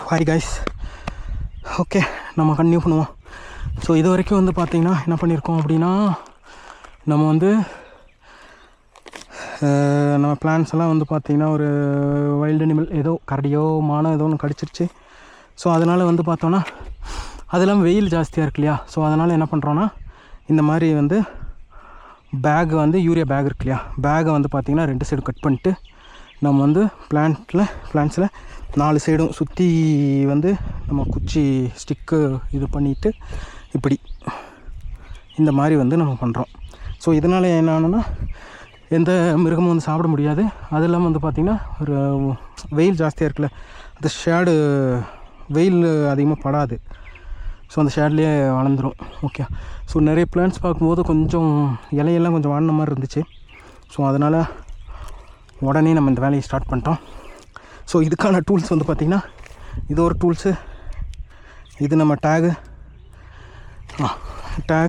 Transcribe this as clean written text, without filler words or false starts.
Hi guys. Okay, நம்ம continue பண்ணுவோம். So இது வரைக்கும் வந்து பார்த்திங்கன்னா என்ன பண்ணியிருக்கோம் அப்படின்னா, நம்ம வந்து நம்ம பிளான்ஸ் எல்லாம் வந்து பார்த்திங்கன்னா ஒரு வைல்டு அனிமல் ஏதோ கரடியோ மானோ ஏதோ ஒன்று கடிச்சிருச்சு. ஸோ அதனால் வந்து பார்த்தோன்னா அது இல்லாமல் வெயில் ஜாஸ்தியாக இருக்கு இல்லையா. ஸோ அதனால் என்ன பண்ணுறோன்னா, இந்த மாதிரி வந்து பேக் வந்து யூரியா பேக் இருக்கு இல்லையா, பேக்கை வந்து பார்த்திங்கன்னா 2 சைடு கட் பண்ணிட்டு நம்ம வந்து பிளான்ஸில் 4 சைடும் சுற்றி வந்து நம்ம குச்சி ஸ்டிக்கு இது பண்ணிவிட்டு இப்படி இந்த மாதிரி வந்து நம்ம பண்ணுறோம். ஸோ இதனால் என்ன ஆனுன்னா, எந்த மிருகமும் வந்து சாப்பிட முடியாது. அது இல்லாமல் வந்து பார்த்திங்கன்னா ஒரு வெயில் ஜாஸ்தியாக இருக்குல்ல, அந்த ஷேடு வெயில் அதிகமாக படாது. ஸோ அந்த ஷேட்லேயே வளர்ந்துடும். ஓகே. ஸோ நிறைய பிளான்ட்ஸ் பார்க்கும்போது கொஞ்சம் இலையெல்லாம் கொஞ்சம் வாடின மாதிரி இருந்துச்சு. ஸோ அதனால் உடனே நம்ம இந்த வேலையை ஸ்டார்ட் பண்ணிட்டோம். ஸோ இதுக்கான டூல்ஸ் வந்து பார்த்திங்கன்னா இது ஒரு டூல்ஸு, இது நம்ம டேக்